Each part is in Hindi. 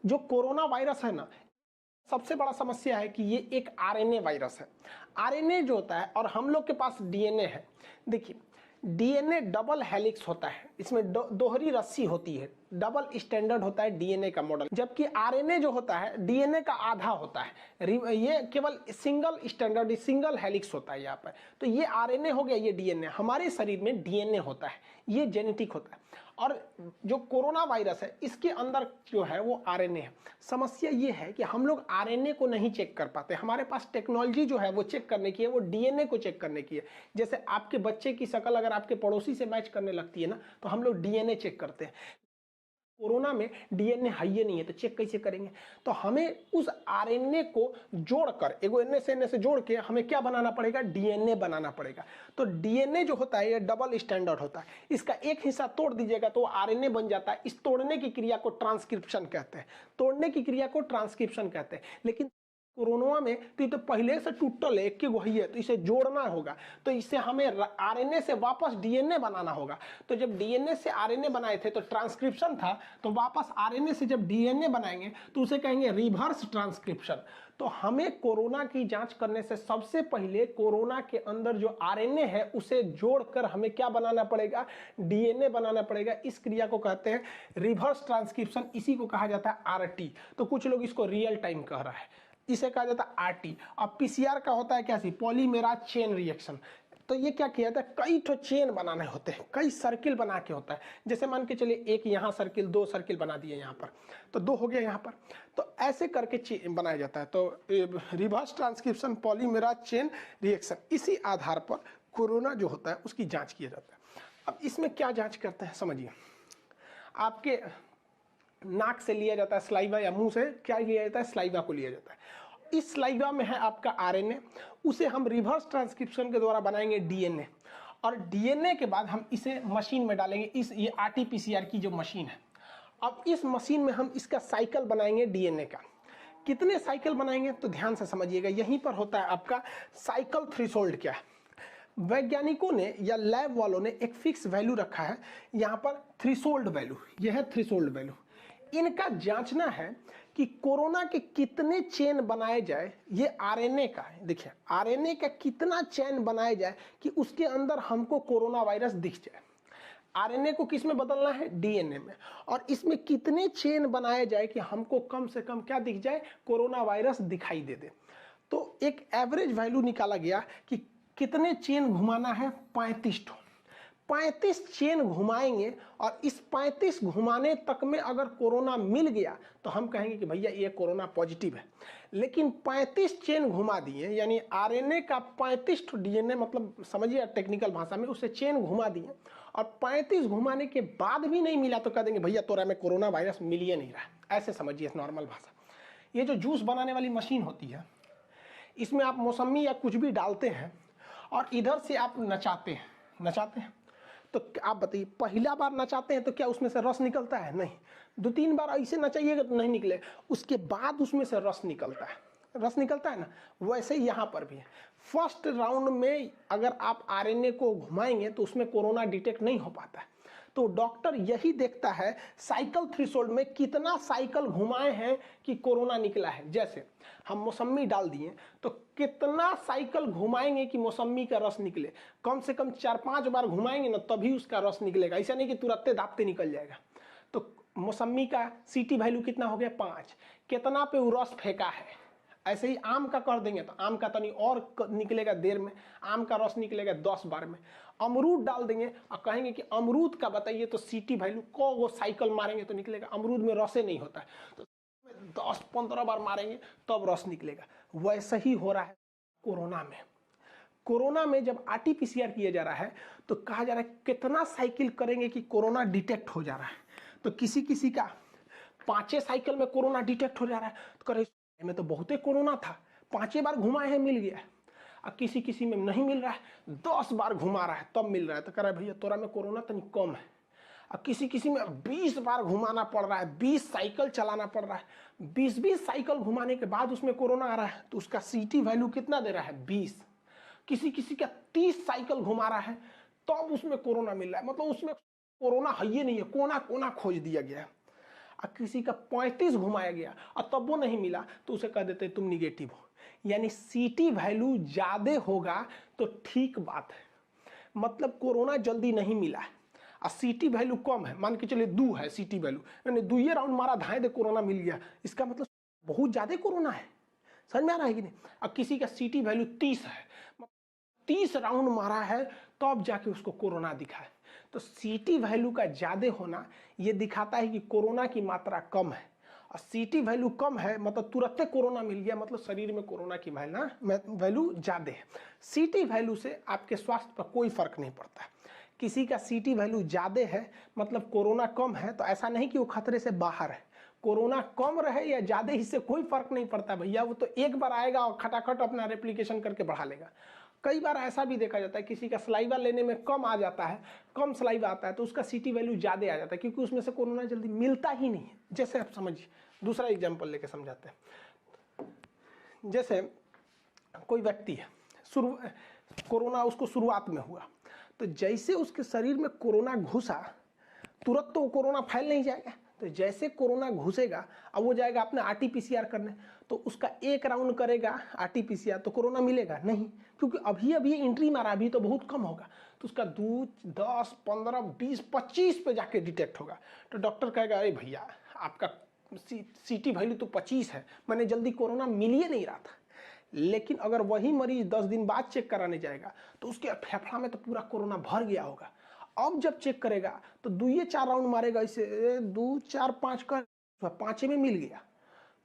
जो कोरोना वायरस है ना, सबसे बड़ा समस्या है कि ये एक आरएनए वायरस है। आरएनए जो होता है और हम लोग के पास डीएनए है। देखिए, डीएनए डबल हेलिक्स होता है, इसमें दोहरी रस्सी होती है, डबल स्टैंडर्ड होता है डीएनए का मॉडल। जबकि आरएनए जो होता है डीएनए का आधा होता है, ये केवल सिंगल स्टैंडर्ड सिंगल हेलिक्स होता है यहाँ पर। तो ये आरएनए हो गया, ये डीएनए। हमारे शरीर में डीएनए होता है, ये जेनेटिक होता है। और जो कोरोना वायरस है इसके अंदर जो है वो आरएनए है। समस्या ये है कि हम लोग आरएनए को नहीं चेक कर पाते। हमारे पास टेक्नोलॉजी जो है वो चेक करने की है, वो डीएनए को चेक करने की है। जैसे आपके बच्चे की शक्ल अगर आपके पड़ोसी से मैच करने लगती है ना, तो हम लोग डीएनए चेक करते हैं। कोरोना में डीएनए है ही नहीं है, तो चेक कैसे करेंगे? तो हमें उस आरएनए को जोड़कर, एगो एनए से जोड़ के हमें क्या बनाना पड़ेगा? डीएनए बनाना पड़ेगा। तो डीएनए जो होता है ये डबल स्टैंडर्ड होता है। इसका एक हिस्सा तोड़ दीजिएगा तो आरएनए बन जाता है। इस तोड़ने की क्रिया को ट्रांसक्रिप्शन कहते हैं। तोड़ने की क्रिया को ट्रांसक्रिप्शन कहते हैं। लेकिन कोरोना में तो ये तो पहले से टूटल है, एक वही है, तो इसे जोड़ना होगा। तो इसे हमें आरएनए से वापस डीएनए बनाना होगा। तो जब डीएनए से आरएनए बनाए थे तो ट्रांसक्रिप्शन था, तो वापस आरएनए से जब डीएनए बनाएंगे तो उसे कहेंगे रिवर्स ट्रांसक्रिप्शन। तो हमें कोरोना की जांच करने से सबसे पहले कोरोना के अंदर जो आरएनए है उसे जोड़कर हमें क्या बनाना पड़ेगा? डीएनए बनाना पड़ेगा। इस क्रिया को कहते हैं रिवर्स ट्रांसक्रिप्शन, इसी को कहा जाता है आरटी। तो कुछ लोग इसको रियल टाइम कह रहा है, इसे कहा जाता है आरटी। और पीसीआर का होता है क्या? पॉलीमेराज चेन रिएक्शन। तो ये क्या किया जाता है? कई तो चेन बनाने होते हैं, कई सर्किल बना के होता है। जैसे मान के चलिए एक यहाँ सर्किल, दो सर्किल बना दिए यहाँ पर, तो दो हो गया यहाँ पर। तो ऐसे करके चेन बनाया जाता है। तो रिवर्स ट्रांसक्रिप्शन पॉलीमेराज चेन रिएक्शन, इसी आधार पर कोरोना जो होता है उसकी जांच किया जाता है। अब इसमें क्या जांच करते हैं समझिए। आपके नाक से लिया जाता है स्लाइवा, या मुंह से क्या लिया जाता है? स्लाइवा को लिया जाता है। इस स्लाइवा में है आपका आरएनए, उसे हम रिवर्स ट्रांसक्रिप्शन के द्वारा बनाएंगे डीएनए। और डीएनए के बाद हम इसे मशीन में डालेंगे, इस ये आरटीपीसीआर की जो मशीन है। अब इस मशीन में हम इसका साइकिल बनाएंगे डीएनए का। कितने साइकिल बनाएंगे तो ध्यान से समझिएगा, यहीं पर होता है आपका साइकिल थ्रेशोल्ड। क्या है? वैज्ञानिकों ने या लैब वालों ने एक फिक्स वैल्यू रखा है यहाँ पर, थ्रेशोल्ड वैल्यू। यह है थ्रेशोल्ड वैल्यू। इनका जांचना है कि कोरोना के कितने चेन बनाए जाए। ये आरएनए का है, देखिए आरएनए का कितना चेन बनाया जाए कि उसके अंदर हमको कोरोना वायरस दिख जाए। आरएनए को किस में बदलना है? डीएनए में। और इसमें कितने चेन बनाए जाए कि हमको कम से कम क्या दिख जाए? कोरोना वायरस दिखाई दे दे। तो एक एवरेज वैल्यू निकाला गया कि कितने चेन घुमाना है? 35। 35 चेन घुमाएंगे और इस 35 घुमाने तक में अगर कोरोना मिल गया तो हम कहेंगे कि भैया ये कोरोना पॉजिटिव है। लेकिन 35 चेन घुमा दिए, यानी आरएनए का 35 डीएनए, मतलब समझिए टेक्निकल भाषा में, उसे चेन घुमा दिए और 35 घुमाने के बाद भी नहीं मिला तो कह देंगे भैया तोरा में कोरोना वायरस मिल ही नहीं रहा। ऐसे समझिए नॉर्मल भाषा। ये जो जूस बनाने वाली मशीन होती है, इसमें आप मौसमी या कुछ भी डालते हैं और इधर से आप नचाते हैं। तो आप बताइए, पहला बार नचाते हैं तो क्या उसमें से रस निकलता है? नहीं। 2-3 बार ऐसे नचाइएगा तो नहीं निकले, उसके बाद उसमें से रस निकलता है ना। वैसे ही यहाँ पर भी है। फर्स्ट राउंड में अगर आप आरएनए को घुमाएंगे तो उसमें कोरोना डिटेक्ट नहीं हो पाता है। तो डॉक्टर यही देखता है साइकिल थ्रेशोल्ड में कितना साइकिल घुमाए हैं कि कोरोना निकला है। जैसे हम मौसमी डाल दिए तो कितना साइकिल घुमाएंगे कि मौसमी का रस निकले? कम से कम 4-5 बार घुमाएंगे ना, तभी उसका रस निकलेगा। ऐसा नहीं कि तुरंत दाबते निकल जाएगा। तो मौसमी का सीटी वैल्यू कितना हो गया? 5। कितना पे वो रस फेंका है? ऐसे ही आम का कर देंगे तो आम का तनी और निकलेगा देर में, आम का रस निकलेगा 10 बार में। अमरूद डाल देंगे और कहेंगे कि अमरूद का बताइए तो सीटी वैल्यू को वो साइकिल मारेंगे तो निकलेगा। अमरूद में रसे नहीं होता है, तो 10-15 बार मारेंगे तब रस निकलेगा। वैसे ही हो रहा है कोरोना में जब आरटीपीसीआर किया जा रहा है तो कहा जा रहा है कितना साइकिल करेंगे कि कोरोना डिटेक्ट हो जा रहा है। तो किसी का 5 साइकिल में कोरोना डिटेक्ट हो जा रहा है, तो करे में तो बहुते कोरोना था, 5 बार घुमाए हैं मिल गया। अब किसी में नहीं मिल रहा है, 10 बार घुमा रहा है तब मिल रहा है, तो कह रहा है भैया तोरा में कोरोना तनी कम है। अब किसी में 20 बार घुमाना पड़ रहा है, 20 साइकिल चलाना पड़ रहा है, 20 साइकिल घुमाने के बाद उसमें कोरोना आ रहा है, तो उसका सीटी वैल्यू कितना दे रहा है? 20। किसी का 30 साइकिल घुमा रहा है तब उसमें कोरोना मिल रहा है, मतलब उसमें कोरोना है ही नहीं है, कोना खोज दिया गया है। और किसी का 35 घुमाया गया और तब वो नहीं मिला तो उसे कह देते तुम निगेटिव हो। यानी सीटी वैल्यू ज़्यादा होगा तो ठीक बात है, मतलब कोरोना जल्दी नहीं मिला है। और सीटी वैल्यू कम है, मान के चलिए 2 है सीटी वैल्यू, यानी 2 राउंड मारा धाए दे कोरोना मिल गया, इसका मतलब बहुत ज़्यादा कोरोना है। समझ में आ रहा है कि नहीं? अब किसी का सीटी वैल्यू 30 है, 30 राउंड मारा है तब जाके उसको कोरोना दिखा है। तो सीटी वैल्यू का ज़्यादा होना ये दिखाता है कि कोरोना की मात्रा कम है, और सीटी वैल्यू कम है मतलब तुरंत कोरोना मिल गया, मतलब शरीर में कोरोना की वैल्यू ज़्यादा है। सीटी वैल्यू से आपके स्वास्थ्य पर कोई फर्क नहीं पड़ता। किसी का सीटी वैल्यू ज़्यादा है मतलब कोरोना कम है, तो ऐसा नहीं कि वो खतरे से बाहर है। कोरोना कम रहे या ज़्यादा, इससे कोई फर्क नहीं पड़ता भैया, वो तो एक बार आएगा और खटाखट अपना रेप्लिकेशन करके बढ़ा लेगा। कई बार ऐसा भी देखा जाता है किसी का सलाइवा लेने में कम आ जाता है, कम सलाइवा आता है तो उसका सीटी वैल्यू ज़्यादा आ जाता है, क्योंकि उसमें से कोरोना जल्दी मिलता ही नहीं है। जैसे आप समझिए, दूसरा एग्जाम्पल लेके समझाते हैं। जैसे कोई व्यक्ति है, कोरोना उसको शुरुआत में हुआ, तो जैसे उसके शरीर में कोरोना घुसा तुरंत तो कोरोना फैल नहीं जाएगा, तो जैसे कोरोना घुसेगा अब वो जाएगा अपने RT-PCR करने, तो उसका 1 राउंड करेगा RT-PCR तो कोरोना मिलेगा नहीं, क्योंकि अभी अभी एंट्री मारा, अभी तो बहुत कम होगा, तो उसका 2, 10, 15, 20, 25 पे जाके डिटेक्ट होगा। तो डॉक्टर कहेगा अरे भैया आपका सीटी वैल्यू तो 25 है, मैंने जल्दी कोरोना मिल ही नहीं रहा था। लेकिन अगर वही मरीज 10 दिन बाद चेक कराने जाएगा तो उसके फेफड़ा में तो पूरा कोरोना भर गया होगा। अब जब चेक करेगा तो 2-4 राउंड मारेगा, इसे 2, 4, 5 कर 5 में मिल गया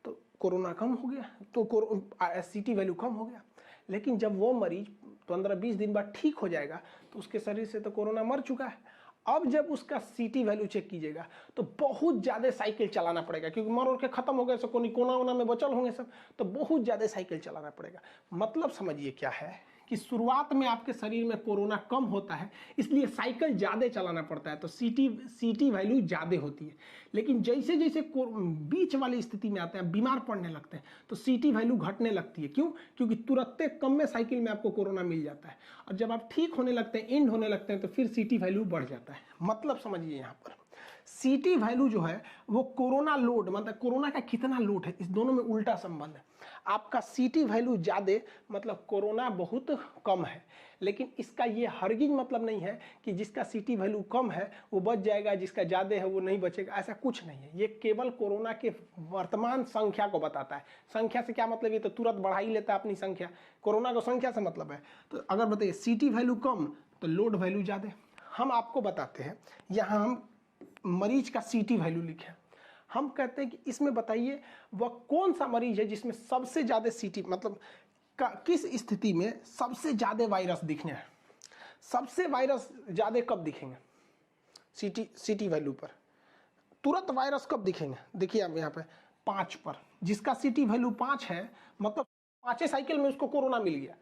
तो कोरोना कम हो गया, तो सीटी वैल्यू कम हो गया। लेकिन जब वो मरीज 15-20 दिन बाद ठीक हो जाएगा तो उसके शरीर से तो कोरोना मर चुका है। अब जब उसका सीटी वैल्यू चेक कीजिएगा तो बहुत ज़्यादा साइकिल चलाना पड़ेगा, क्योंकि मर और के खत्म हो गए, सब कोना वोना में बचल होंगे सब, तो बहुत ज़्यादा साइकिल चलाना पड़ेगा। मतलब समझिए क्या है कि शुरुआत में आपके शरीर में कोरोना कम होता है, इसलिए साइकिल ज़्यादा चलाना पड़ता है, तो सीटी वैल्यू ज़्यादा होती है। लेकिन जैसे जैसे बीच वाली स्थिति में आते हैं, बीमार पड़ने लगते हैं, तो सीटी वैल्यू घटने लगती है। क्यों? क्योंकि तुरंत कम में साइकिल में आपको कोरोना मिल जाता है, और जब आप ठीक होने लगते हैं, एंड होने लगते हैं, तो फिर सीटी वैल्यू बढ़ जाता है। मतलब समझिए यहाँ पर सीटी वैल्यू जो है वो कोरोना लोड, मतलब कोरोना का कितना लोड है, इस दोनों में उल्टा संबंध है। आपका सीटी वैल्यू ज़्यादा मतलब कोरोना बहुत कम है, लेकिन इसका ये हरगिज मतलब नहीं है कि जिसका सीटी वैल्यू कम है वो बच जाएगा, जिसका ज़्यादा है वो नहीं बचेगा, ऐसा कुछ नहीं है। ये केवल कोरोना के वर्तमान संख्या को बताता है। संख्या से क्या मतलब, ये तो तुरंत बढ़ा ही लेता है अपनी संख्या, कोरोना को संख्या से मतलब है। तो अगर बताइए सीटी वैल्यू कम तो लोड वैल्यू ज़्यादा। हम आपको बताते हैं, यहाँ हम मरीज का सीटी वैल्यू लिखे, हम कहते हैं कि इसमें बताइए वह कौन सा मरीज है जिसमें सबसे ज़्यादा सीटी, मतलब किस स्थिति में सबसे ज़्यादा वायरस दिखने हैं। सबसे वायरस ज़्यादा कब दिखेंगे? सीटी वैल्यू पर तुरंत वायरस कब दिखेंगे? देखिए आप यहाँ पे 5 पर, जिसका सीटी वैल्यू 5 है मतलब 5 साइकिल में उसको कोरोना मिल गया,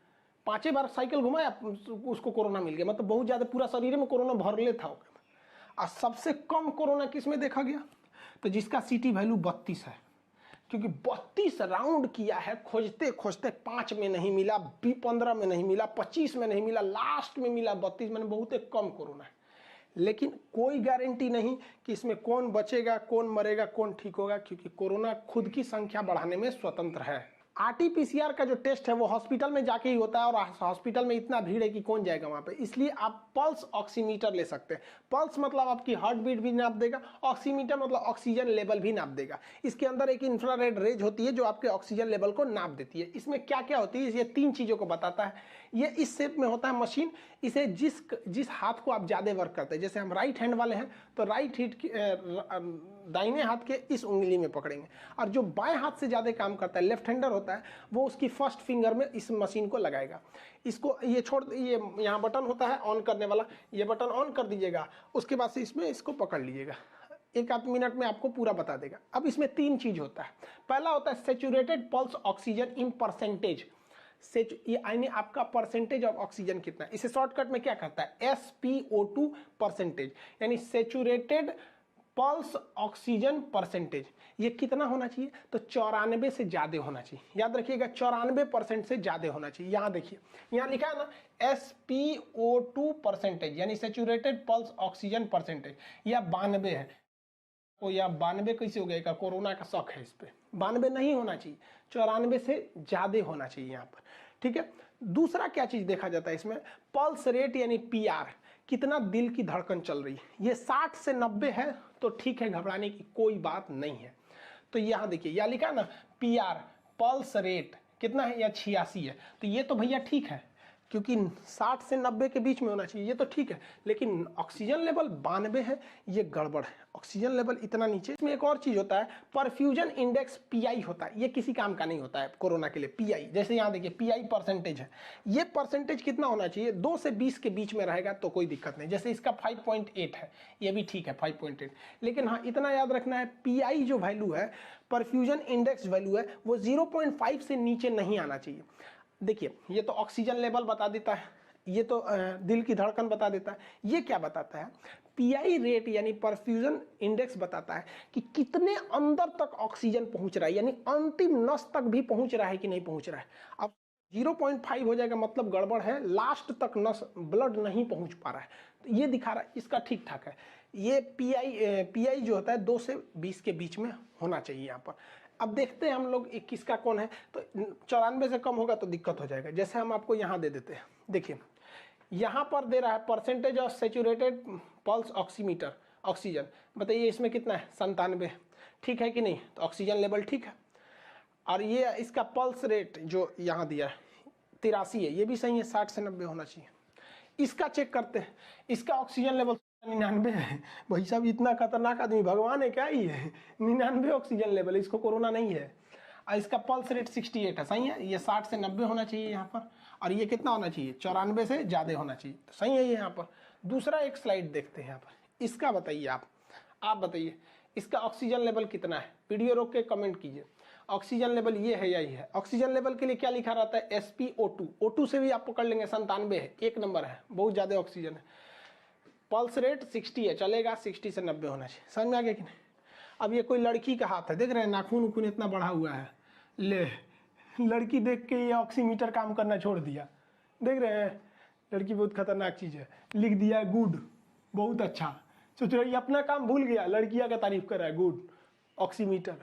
5 बार साइकिल घुमाया उसको कोरोना मिल गया, मतलब बहुत ज़्यादा पूरा शरीर में कोरोना भर लेता होगा। और सबसे कम कोरोना किस में देखा गया? तो जिसका सीटी वैल्यू 32 है, क्योंकि 32 राउंड किया है, खोजते खोजते 5 में नहीं मिला, 15 में नहीं मिला, 25 में नहीं मिला, लास्ट में मिला 32, मैंने बहुत कम कोरोना है। लेकिन कोई गारंटी नहीं कि इसमें कौन बचेगा, कौन मरेगा, कौन ठीक होगा, क्योंकि कोरोना खुद की संख्या बढ़ाने में स्वतंत्र है। RT-PCR का जो टेस्ट है वो हॉस्पिटल में जाके ही होता है, और हॉस्पिटल में इतना भीड़ है कि कौन जाएगा वहाँ पे, इसलिए आप पल्स ऑक्सीमीटर ले सकते हैं। पल्स मतलब आपकी हार्ट बीट भी नाप देगा, ऑक्सीमीटर मतलब ऑक्सीजन लेवल भी नाप देगा। इसके अंदर एक इंफ्रारेड रेज होती है जो आपके ऑक्सीजन लेवल को नाप देती है। इसमें क्या क्या होती है, ये 3 चीज़ों को बताता है। ये इस शेप में होता है मशीन, इसे जिस हाथ को आप ज़्यादा वर्क करते हैं, जैसे हम राइट हैंड वाले हैं तो राइट दाहिने हाथ के इस उंगली में पकड़ेंगे, और जो बाएं हाथ से ज़्यादा काम करता है, लेफ्ट हैंडर होता है, वो उसकी फर्स्ट फिंगर में इस मशीन को लगाएगा। इसको ये ये यहाँ बटन होता है ऑन करने वाला, ये बटन ऑन कर दीजिएगा, उसके बाद से इसमें इसको पकड़ लीजिएगा, 1 मिनट में आपको पूरा बता देगा। अब इसमें 3 चीज़ होता है। पहला होता है saturated pulse oxygen in percentage, यानी आपका परसेंटेज ऑफ ऑक्सीजन कितना है। इसे शॉर्टकट में क्या कहता है, SpO2 परसेंटेज, यानी सेचुरेटेड पल्स ऑक्सीजन परसेंटेज। ये कितना होना चाहिए? तो 94 से ज़्यादा होना चाहिए। याद रखिएगा 94% से ज़्यादा होना चाहिए। यहाँ देखिए, यहाँ लिखा है ना SpO2 परसेंटेज, यानी सेचुरेटेड पल्स ऑक्सीजन परसेंटेज, या 92 है। तो या 92 कैसे हो गया, कोरोना का शक है इस पे। 92 नहीं होना चाहिए, 94 से ज़्यादा होना चाहिए यहाँ पर, ठीक है। दूसरा क्या चीज़ देखा जाता है इसमें, पल्स रेट यानी पीआर, कितना दिल की धड़कन चल रही है। ये 60 से 90 है तो ठीक है, घबराने की कोई बात नहीं है। तो यहाँ देखिए, यहाँ लिखा ना पीआर पल्स रेट कितना है, या 86 है, तो ये तो भैया ठीक है, क्योंकि 60 से 90 के बीच में होना चाहिए, ये तो ठीक है। लेकिन ऑक्सीजन लेवल 92 है, ये गड़बड़ है, ऑक्सीजन लेवल इतना नीचे। इसमें एक और चीज़ होता है, परफ्यूजन इंडेक्स पीआई होता है, ये किसी काम का नहीं होता है कोरोना के लिए। पीआई जैसे यहाँ देखिए पीआई परसेंटेज है, ये परसेंटेज कितना होना चाहिए, 2 से 20 के बीच में रहेगा तो कोई दिक्कत नहीं। जैसे इसका 5.8 है, ये भी ठीक है 5.8। लेकिन हाँ इतना याद रखना है, पीआई जो वैल्यू है, परफ्यूजन इंडेक्स वैल्यू है, वो 0.5 से नीचे नहीं आना चाहिए। देखिए ये तो ऑक्सीजन लेवल बता देता है, ये तो दिल की धड़कन बता देता है। ये क्या बताता है, पीआई रेट यानी परफ्यूजन इंडेक्स बताता है कि कितने अंदर तक ऑक्सीजन पहुंच रहा है, यानी अंतिम नस तक भी पहुंच रहा है कि नहीं पहुंच रहा है। अब 0.5 हो जाएगा मतलब गड़बड़ है, लास्ट तक नस ब्लड नहीं पहुंच पा रहा है, तो ये दिखा रहा है इसका ठीक ठाक है। ये पीआई जो होता है 2 से 20 के बीच में होना चाहिए यहाँ पर। अब देखते हैं हम लोग 21 का कौन है, तो 94 से कम होगा तो दिक्कत हो जाएगा। जैसे हम आपको यहाँ दे देते हैं, देखिए यहाँ पर दे रहा है percentage of saturated pulse oximeter oxygen, बताइए इसमें कितना है, 97, ठीक है कि नहीं, तो ऑक्सीजन लेवल ठीक है। और ये इसका पल्स रेट जो यहाँ दिया है 83 है, ये भी सही है, 60 से 90 होना चाहिए। इसका चेक करते हैं, इसका ऑक्सीजन लेवल 99 है। भाई साहब इतना खतरनाक आदमी भगवान है क्या ही है, 99 ऑक्सीजन लेवल, इसको कोरोना नहीं है। और इसका पल्स रेट 68 है, सही है, ये 60 से 90 होना चाहिए यहाँ पर। और ये कितना होना चाहिए, 94 से ज़्यादा होना चाहिए, तो सही है ये यहाँ पर। दूसरा एक स्लाइड देखते हैं यहाँ पर, इसका बताइए आप बताइए इसका ऑक्सीजन लेवल कितना है, वीडियो रोक के कमेंट कीजिए। ऑक्सीजन लेवल ये है या ये है। ऑक्सीजन लेवल के लिए क्या लिखा रहता है, SpO2, O2 से भी आप पकड़ लेंगे, 97 है, 1 नंबर है, बहुत ज़्यादा ऑक्सीजन है। पल्स रेट 60 है, चलेगा, 60 से 90 होना चाहिए, समझ में आ गया कि नहीं। अब ये कोई लड़की का हाथ है, देख रहे हैं नाखून उखून इतना बढ़ा हुआ है, ले लड़की देख के ये ऑक्सीमीटर काम करना छोड़ दिया, देख रहे हैं, लड़की बहुत खतरनाक चीज़ है, लिख दिया गुड, बहुत अच्छा, सोच रहे अपना काम भूल गया, लड़कियां का तारीफ कर रहा है, गुड ऑक्सीमीटर।